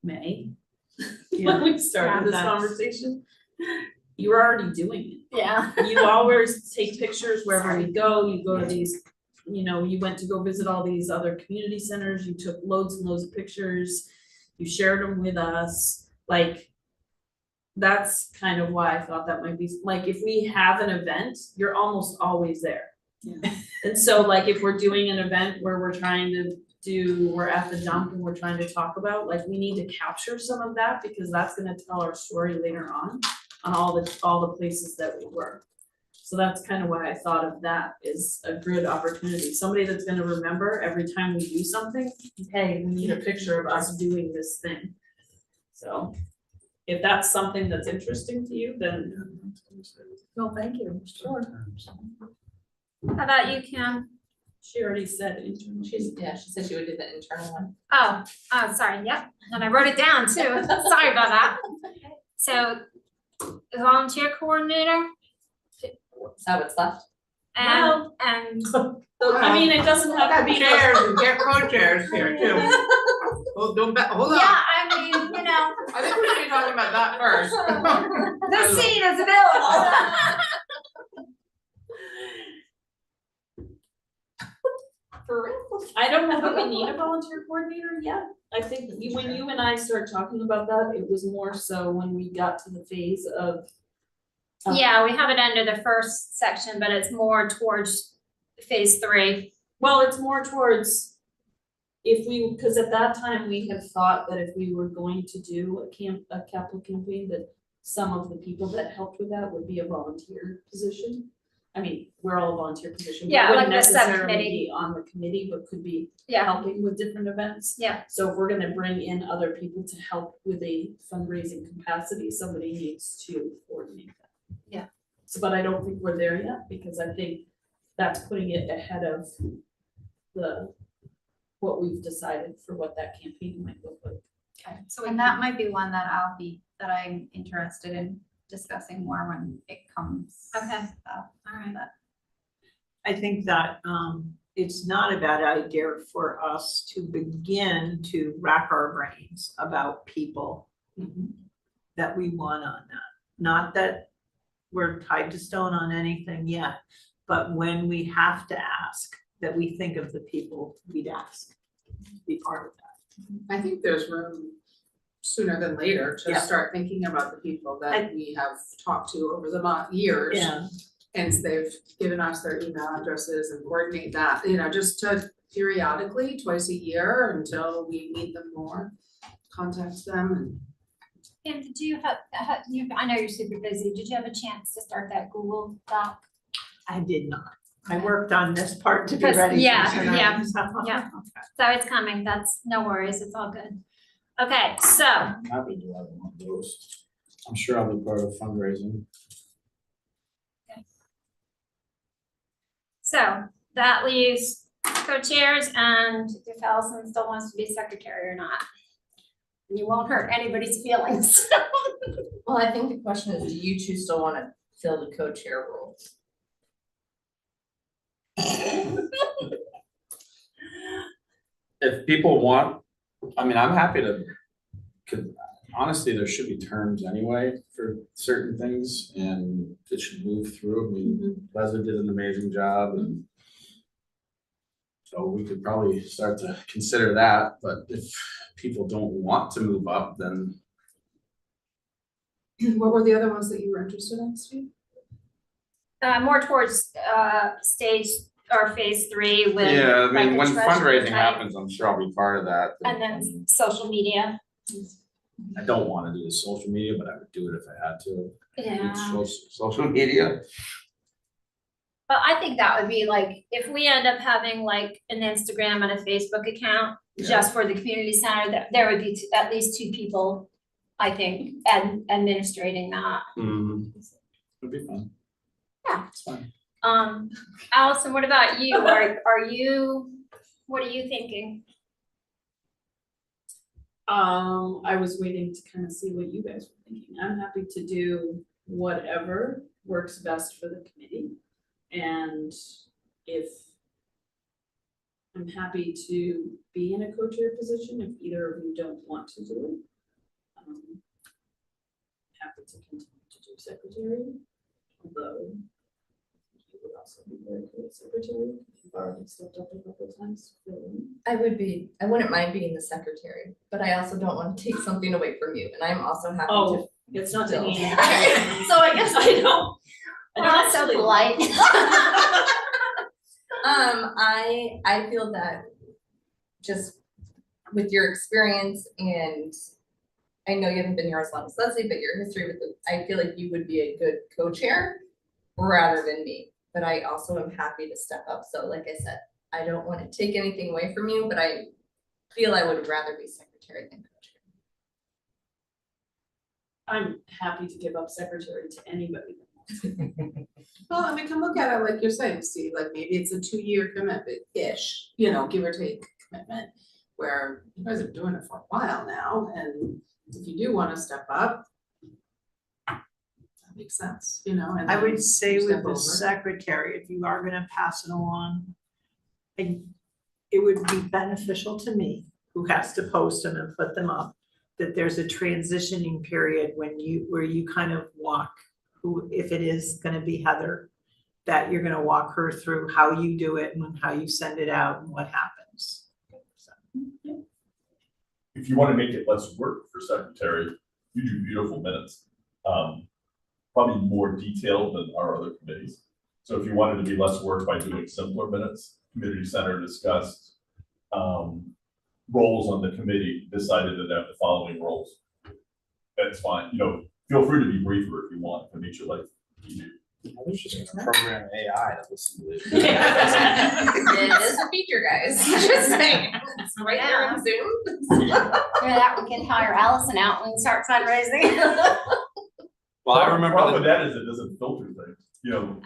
Speaker 3: May,
Speaker 4: Yeah.
Speaker 3: when we started this
Speaker 4: That's-
Speaker 3: conversation, you were already doing
Speaker 1: Yeah.
Speaker 3: it. You always take pictures wherever we go, you go to these, you know, you went to go visit all these other community centers, you took loads and loads of pictures, you shared them with us, like, that's kind of why I thought that might be, like, if we have an event, you're almost always there.
Speaker 5: Yeah.
Speaker 3: And so like if we're doing an event where we're trying to we're at the dump and we're trying to talk about, like, we need to capture some of that because that's gonna tell our story later on all the places that we were. So that's kind of why I thought of that is a good opportunity, somebody that's gonna remember every time we do something, hey, we need a picture of us doing this thing. So if that's something that's interesting to you, then
Speaker 5: Well, thank you, sure.
Speaker 1: How about you, Kim?
Speaker 3: she already said internal.
Speaker 9: She said she would do the internal one.
Speaker 1: Oh, sorry, yep, and I wrote it down too, sorry about that. So, volunteer coordinator
Speaker 9: Is that what's left?
Speaker 1: and,
Speaker 3: So, I mean, it doesn't have to be.
Speaker 4: Chairs and get co-chairs here too. Well, hold on.
Speaker 1: yeah, I mean, you know,
Speaker 4: I think we should be talking about that first.
Speaker 1: the seat is available.
Speaker 3: I don't know that we need a volunteer coordinator yet. I think when you and I started talking about that, it was more so when we got to the phase of.
Speaker 1: Yeah, we have it under the first section, but it's more towards phase 3.
Speaker 3: Well, it's more towards because at that time we had thought that if we were going to do a capital campaign, that some of the people that helped with that would be a volunteer position. I mean, we're all a volunteer position. We
Speaker 1: Yeah,
Speaker 3: wouldn't
Speaker 1: like the
Speaker 3: necessarily
Speaker 1: subcommittee.
Speaker 3: be on the committee, but could be
Speaker 1: Yeah,
Speaker 3: helping with different events.
Speaker 1: Yeah.
Speaker 3: So if we're gonna bring in other people to help with a fundraising capacity, somebody needs to coordinate that.
Speaker 1: Yeah.
Speaker 3: So, but I don't think we're there yet, because I think that's putting it ahead of what we've decided for what that campaign might look like.
Speaker 1: okay, so
Speaker 8: And that might be one that I'm interested in discussing more when it comes.
Speaker 1: Okay.
Speaker 8: up.
Speaker 1: all right.
Speaker 4: I think that it's not a bad idea for us to begin to rack our brains about people that we want on that. Not that we're tied to stone on anything yet, but when we have to ask, that we think of the people we'd ask to be part of that.
Speaker 7: I think there's room sooner than later to
Speaker 4: Yeah.
Speaker 7: start thinking about the people that we have talked to over the years. And they've given us their email addresses and coordinate that, you know, just to periodically, twice a year until we meet them more, contact them and.
Speaker 1: Kim, did you have, I know you're super busy, did you have a chance to start that Google Doc?
Speaker 4: I did not. I worked on this part to be
Speaker 1: Because-
Speaker 4: ready for
Speaker 1: yeah,
Speaker 4: tonight,
Speaker 1: yeah,
Speaker 4: so-
Speaker 1: yeah. So it's coming, that's, no worries, it's all good. Okay, so,
Speaker 6: I'm happy to do either one of those. I'm sure I'll be part of fundraising.
Speaker 1: so that leaves co-chairs and if Allison still wants to be secretary or not. And you won't hurt anybody's feelings.
Speaker 9: Well, I think the question is, do you two still wanna fill the co-chair role?
Speaker 6: If people want, I mean, I'm happy to, honestly, there should be terms anyway for certain things and it should move through. I mean, Leslie did an amazing job and So we could probably start to consider that, but if people don't want to move up, then
Speaker 7: What were the other ones that you were interested in, Steve?
Speaker 1: More towards, stage or phase 3 with.
Speaker 6: yeah, I
Speaker 1: like,
Speaker 6: mean,
Speaker 1: the
Speaker 6: when
Speaker 1: treasurer
Speaker 6: fundraising
Speaker 1: type,
Speaker 6: happens, I'm sure I'll be part of that.
Speaker 1: And then social media.
Speaker 6: I don't wanna do the social media, but I would do it if I had to.
Speaker 1: Yeah.
Speaker 6: It's social media.
Speaker 1: But I think that would be like, if we end up having like an Instagram and a Facebook account just for the community center, that there would be at least 2 people, I think, administrating that.
Speaker 6: It'd be fun.
Speaker 1: Yeah.
Speaker 6: It's fine.
Speaker 1: Allison, what about you? What are you thinking?
Speaker 3: I was waiting to kind of see what you guys were thinking. I'm happy to do whatever works best for the committee. And if I'm happy to be in a co-chair position, if either of you don't want to do it. Happy to continue to do secretary, although you would also be very good at secretary. You've already stepped up a couple of times.
Speaker 9: I wouldn't mind being the secretary, but I also don't want to take something away from you, and I'm also happy to.
Speaker 3: Oh, it's not taking
Speaker 9: So
Speaker 3: anything.
Speaker 9: I guess I don't.
Speaker 1: Not so polite.
Speaker 9: I feel that just with your experience, and I know you haven't been here as long as Leslie, but your history with I feel like you would be a good co-chair rather than me. But I also am happy to step up. So like I said, I don't want to take anything away from you, but I feel I would rather be secretary than co-chair.
Speaker 3: I'm happy to give up secretary to anybody.
Speaker 7: Well, and we can look at it like you're saying, Steve, like maybe it's a 2-year commitment-ish, you know, give or take commitment. Where you guys are doing it for a while now, and if you do wanna step up. That makes sense, you know, and
Speaker 4: I
Speaker 7: then
Speaker 4: would say
Speaker 7: you
Speaker 4: with
Speaker 7: step
Speaker 4: the
Speaker 7: over.
Speaker 4: secretary, if you are gonna pass it along, it would be beneficial to me, who has to post them and put them up, that there's a transitioning period where you kind of walk, who, if it is gonna be Heather, that you're gonna walk her through how you do it and how you send it out and what happens. So,
Speaker 2: If you wanna make it less work for secretary, you do beautiful minutes. Probably more detailed than our other committees. So if you wanted to be less work by doing simpler minutes, community center discussed, roles on the committee, decided that they have the following roles. That's fine, you know, feel free to be briefer if you want, to make your life easier.
Speaker 6: I was just gonna program AI to listen to this.
Speaker 9: It is a feature, guys. Just saying. It's right there on Zoom.
Speaker 1: Maybe that we can hire Allison out and start fundraising.
Speaker 6: Well, I remember
Speaker 2: Problem with that is it doesn't filter things, you know,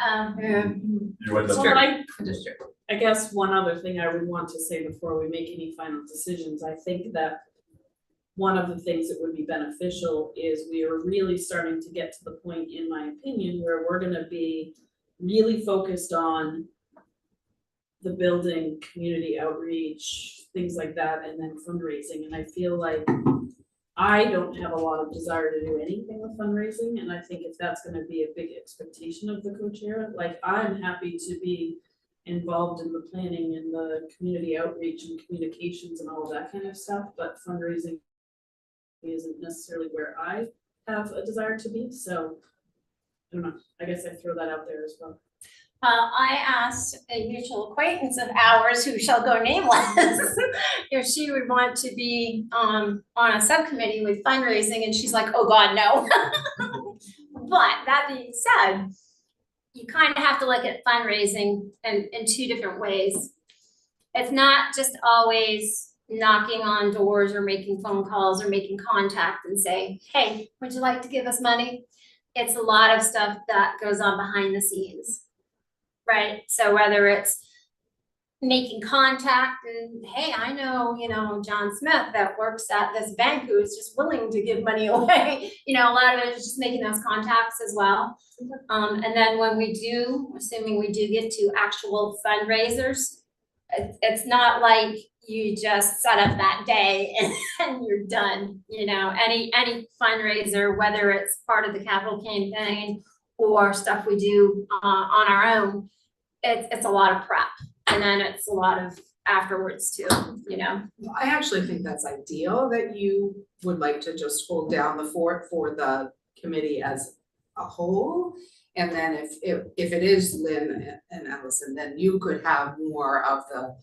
Speaker 2: you end up.
Speaker 3: So I
Speaker 9: Just true.
Speaker 3: I guess one other thing I would want to say before we make any final decisions, I think that one of the things that would be beneficial is we are really starting to get to the point, in my opinion, where we're gonna be really focused on the building, community outreach, things like that, and then fundraising. And I feel like I don't have a lot of desire to do anything with fundraising, and I think if that's gonna be a big expectation of the co-chair, like I'm happy to be involved in the planning and the community outreach and communications and all of that kind of stuff, but fundraising isn't necessarily where I have a desire to be, so I don't know, I guess I throw that out there as well.
Speaker 1: I asked a mutual acquaintance of ours, who shall go nameless, if she would want to be on a subcommittee with fundraising, and she's like, oh God, no. But that being said, you kind of have to look at fundraising in 2 different ways. It's not just always knocking on doors or making phone calls or making contact and say, hey, would you like to give us money? It's a lot of stuff that goes on behind the scenes, right? So whether it's making contact and, hey, I know, John Smith that works at this bank who is just willing to give money away. A lot of it is just making those contacts as well. And then when we do, assuming we do get to actual fundraisers, it's not like you just set up that day and you're done. Any fundraiser, whether it's part of the capital campaign or stuff we do on our own, it's a lot of prep. And then it's a lot of afterwards too, you know?
Speaker 7: I actually think that's ideal that you would like to just hold down the fort for the committee as a whole. And then if it is Lynn and Allison, then you could have more of the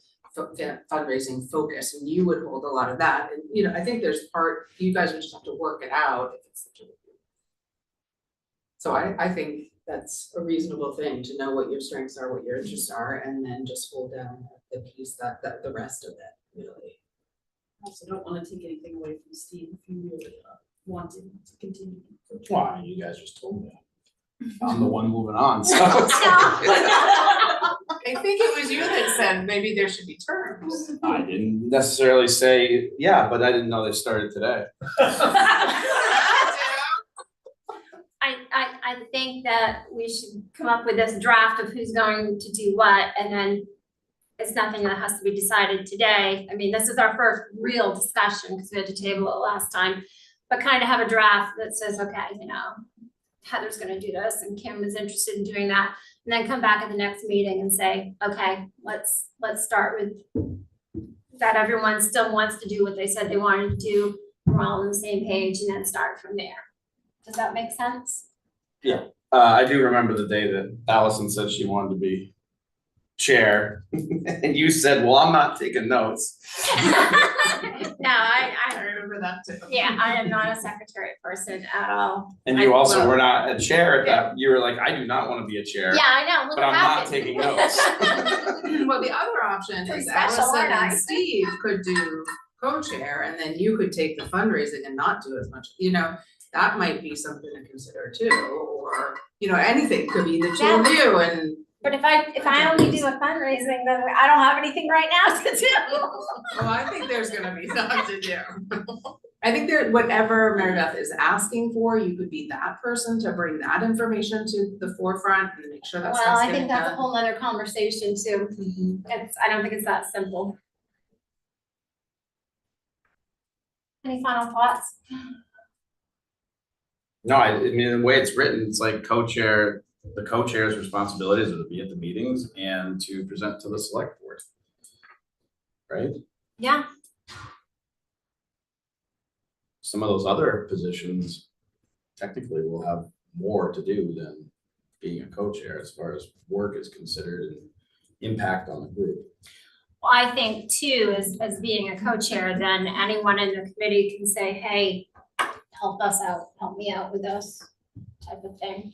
Speaker 7: fundraising focus and you would hold a lot of that. And, you know, I think there's you guys would just have to work it out if it's the two of you. So I think that's a reasonable thing to know what your strengths are, what your interests are, and then just hold down the piece that the rest of it really.
Speaker 3: I also don't wanna take anything away from Steve if you really wanted to continue.
Speaker 6: Why, you guys just told me. I'm the one moving on, so.
Speaker 7: I think it was you that said maybe there should be terms.
Speaker 6: I didn't necessarily say, yeah, but I didn't know they started today.
Speaker 1: I think that we should come up with this draft of who's going to do what, and then it's nothing that has to be decided today. I mean, this is our first real discussion, because we had to table it last time, but kind of have a draft that says, okay, you know, Heather's gonna do this, and Kim is interested in doing that, and then come back at the next meeting and say, okay, let's start with that everyone still wants to do what they said they wanted to do, we're all on the same page, and then start from there. Does that make sense?
Speaker 6: I do remember the day that Allison said she wanted to be chair, and you said, well, I'm not taking notes.
Speaker 1: No,
Speaker 7: I remember that too.
Speaker 1: yeah, I am not a secretary person at all.
Speaker 6: And you also
Speaker 1: well,
Speaker 6: were not a chair at that, you were like, I do not wanna be a chair.
Speaker 1: Yeah, I know, look
Speaker 6: But
Speaker 1: what
Speaker 6: I'm not
Speaker 1: happened.
Speaker 6: taking notes.
Speaker 7: Well, the other option
Speaker 1: Pretty
Speaker 7: is
Speaker 1: special,
Speaker 7: Allison
Speaker 1: aren't I?
Speaker 7: and Steve could do co-chair and then you could take the fundraising and not do as much, you know, that might be something to consider too, or, you know, anything could be the two of you and.
Speaker 1: But if I only do a fundraising, then I don't have anything right now to do.
Speaker 7: Well, I think there's gonna be something to do. I think whatever Mary Beth is asking for, you could be that person to bring that information to the forefront and make sure that
Speaker 1: Well,
Speaker 7: stuff's
Speaker 1: I
Speaker 7: getting
Speaker 1: think that's a
Speaker 7: done.
Speaker 1: whole nother conversation too. I don't think it's that simple. Any final thoughts?
Speaker 6: No, I mean, the way it's written, it's like co-chair, the co-chair's responsibilities are to be at the meetings and to present to the select board. Right?
Speaker 1: Yeah,
Speaker 6: Some of those other positions technically will have more to do than being a co-chair as far as work is considered and impact on the group.
Speaker 1: well, I think too, as being a co-chair, then anyone in the committee can say, hey, help us out, help me out with this type of thing.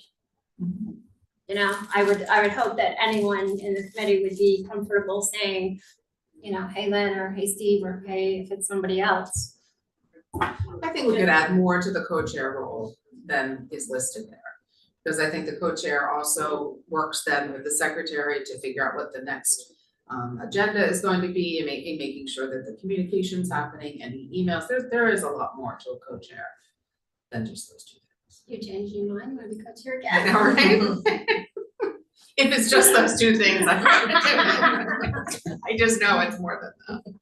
Speaker 1: You know, I would hope that anyone in the committee would be comfortable saying, you know, hey Lynn, or hey Steve, or hey, if it's somebody else.
Speaker 7: I think we could add more to the co-chair role than is listed there. Because I think the co-chair also works then with the secretary to figure out what the next agenda is going to be and making sure that the communication's happening, any emails, there is a lot more to a co-chair than just those two things.
Speaker 1: You're changing your mind, you wanna be co-chair
Speaker 7: I
Speaker 1: again?
Speaker 7: know, right? If it's just those two things, I'm fine with it. I just know it's more than that.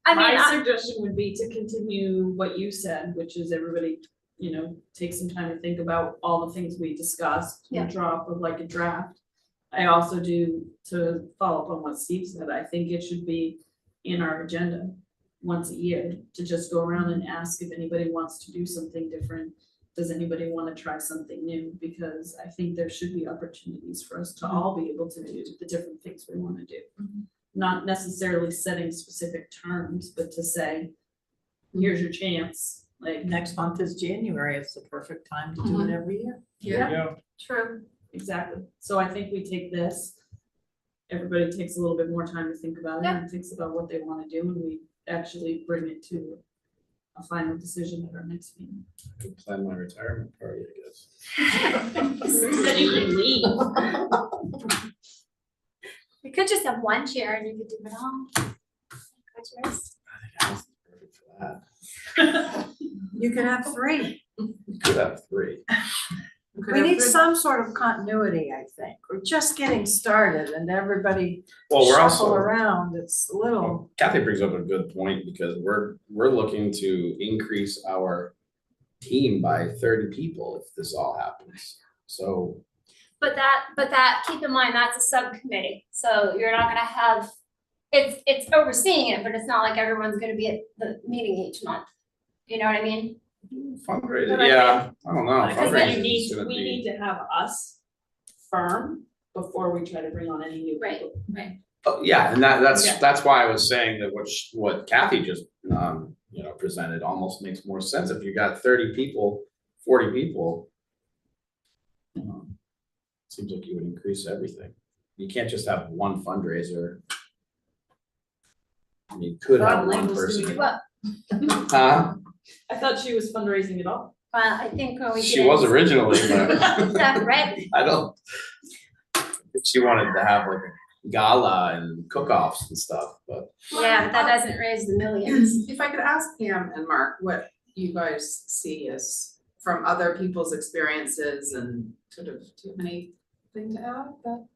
Speaker 1: I mean,
Speaker 3: My suggestion would be to continue what you said, which is everybody, you know, take some time to think about all the things we discussed.
Speaker 1: Yeah.
Speaker 3: And draw up like a draft. I also do, to follow up on what Steve said, I think it should be in our agenda once a year to just go around and ask if anybody wants to do something different. Does anybody want to try something new? Because I think there should be opportunities for us to all be able to do the different things we want to do. Not necessarily setting specific terms, but to say, here's your chance, like.
Speaker 4: Next month is January, it's the perfect time to do it every year.
Speaker 3: Yeah,
Speaker 1: true.
Speaker 3: exactly. So I think we take this, everybody takes a little bit more time to think about it and thinks about what they want to do, and we actually bring it to a final decision at our next meeting.
Speaker 6: I could plan my retirement party, I guess.
Speaker 3: Then you can leave.
Speaker 1: You could just have one chair and you could do it all. Co-chairs.
Speaker 6: I think Allison's perfect for that.
Speaker 5: You could have three.
Speaker 6: We could have three.
Speaker 5: We need some sort of continuity, I think. We're just getting started and everybody
Speaker 6: Well, we're
Speaker 5: shuffle
Speaker 6: also,
Speaker 5: around. It's a little,
Speaker 6: Kathy brings up a good point because we're looking to increase our team by 30 people if this all happens. So
Speaker 1: But that, keep in mind, that's a subcommittee, so you're not gonna have it's overseeing it, but it's not like everyone's gonna be at the meeting each month. You know what I mean?
Speaker 6: Fundraising,
Speaker 1: But I
Speaker 6: yeah, I don't know,
Speaker 3: Because then
Speaker 6: fundraising is gonna
Speaker 3: we
Speaker 6: be,
Speaker 3: need to have us firm before we try to bring on any new
Speaker 1: Right,
Speaker 3: people.
Speaker 1: right.
Speaker 6: oh, yeah, and that's,
Speaker 3: Yeah.
Speaker 6: that's why I was saying that what Kathy just, presented almost makes more sense. If you got 30 people, 40 people, seems like you would increase everything. You can't just have one fundraiser. I mean, you could have
Speaker 3: Well,
Speaker 6: one
Speaker 3: Lynn was doing
Speaker 6: person.
Speaker 3: it.
Speaker 1: Well,
Speaker 6: Huh?
Speaker 3: I thought she was fundraising at all.
Speaker 1: I think when we
Speaker 6: She
Speaker 1: get
Speaker 6: was
Speaker 1: into-
Speaker 6: originally, but
Speaker 1: Yeah, right.
Speaker 6: I don't. She wanted to have like a gala and cook-offs and stuff, but
Speaker 1: Yeah, but that doesn't raise the millions.
Speaker 7: If I could ask Pam and Mark what you guys see as from other people's experiences and sort of, do you have anything to add that?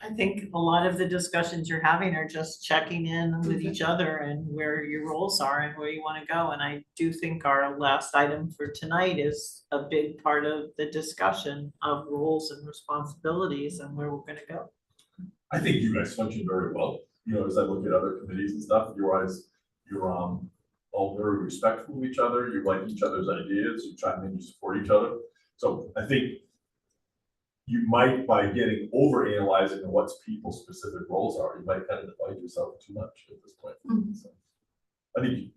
Speaker 4: I think a lot of the discussions you're having are just checking in with each other and where your roles are and where you wanna go. And I do think our last item for tonight is a big part of the discussion of roles and responsibilities and where we're gonna go.
Speaker 2: I think you guys function very well, as I look at other committees and stuff, you're all very respectful of each other, you like each other's ideas, you try and support each other. So I think you might, by getting over analyzing what people's specific roles are, you might kind of divide yourself too much at this point. So,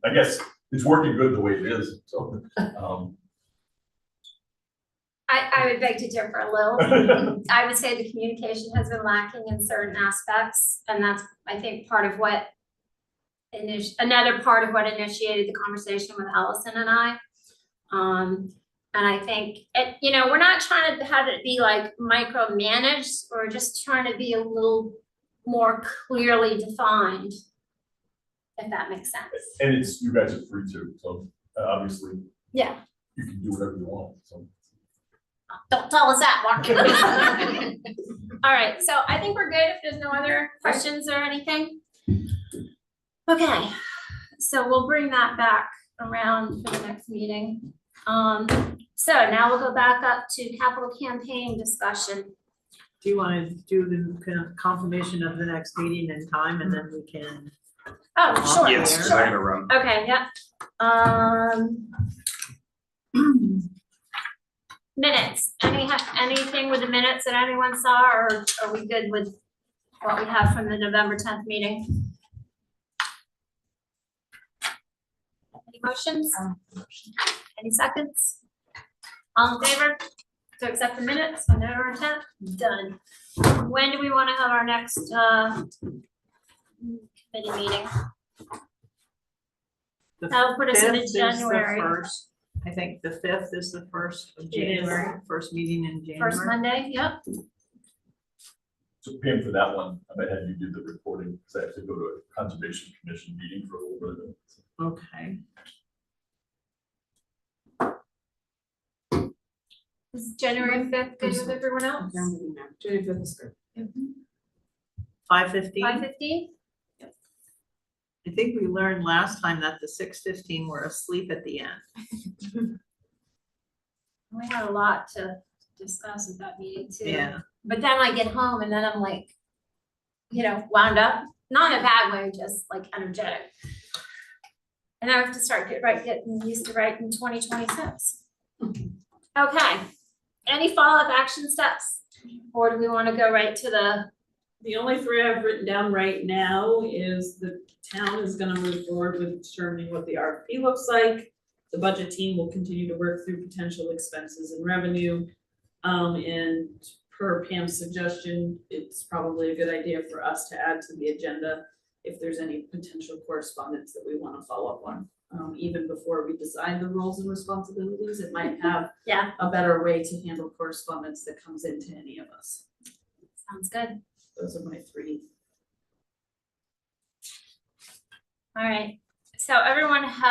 Speaker 2: I guess it's working good the way it is, so.
Speaker 1: I would beg to differ a little. I would say the communication has been lacking in certain aspects, and that's, I think, part of what another part of what initiated the conversation with Allison and I. And I think, we're not trying to have it be like micromanaged, we're just trying to be a little more clearly defined, if that makes sense.
Speaker 2: And you guys are free too, so obviously.
Speaker 1: Yeah.
Speaker 2: You can do whatever you want, so.
Speaker 1: Don't tell us that, Mark. All right, so I think we're good if there's no other questions or anything. Okay, so we'll bring that back around for the next meeting. So now we'll go back up to capital campaign discussion.
Speaker 4: Do you wanna do the kind of confirmation of the next meeting and time and then we can?
Speaker 1: Oh, sure,
Speaker 6: yes, 'cause I
Speaker 1: sure.
Speaker 6: gotta run.
Speaker 1: Okay, yeah. Minutes, anything with the minutes that anyone saw, or are we good with what we have from the November 10th meeting? Any motions? Any seconds? All in favor to accept the minutes on November 10th? Done. When do we want to have our next committee meeting? That'll put us into
Speaker 4: 5th is the
Speaker 1: January.
Speaker 4: first. I think the 5th is the first of
Speaker 3: It is.
Speaker 4: January, first meeting in January.
Speaker 1: First Monday, yep.
Speaker 2: So Pam, for that one, I might have you do the reporting, because I have to go to a conservation commission meeting for a little bit of it.
Speaker 4: Okay.
Speaker 1: Is January 5th good with everyone else?
Speaker 7: January 5th is good.
Speaker 4: 5:15.
Speaker 1: 5:15?
Speaker 4: I think we learned last time that the 6:15 were asleep at the end.
Speaker 1: We had a lot to discuss at that meeting too.
Speaker 4: Yeah.
Speaker 1: But then I get home and then I'm like, wound up, not in a bad way, just like energetic. And I have to start getting used to writing 2026. Okay, any follow-up action steps? Or do we want to go right to
Speaker 3: The only three I've written down right now is the town is gonna move forward with determining what the RFP looks like. The budget team will continue to work through potential expenses and revenue. And per Pam's suggestion, it's probably a good idea for us to add to the agenda if there's any potential correspondence that we wanna follow up on. Even before we decide the roles and responsibilities, it might have a better way to handle correspondence that comes into any of us.
Speaker 1: sounds good.
Speaker 3: Those are my three.
Speaker 1: All right, so everyone has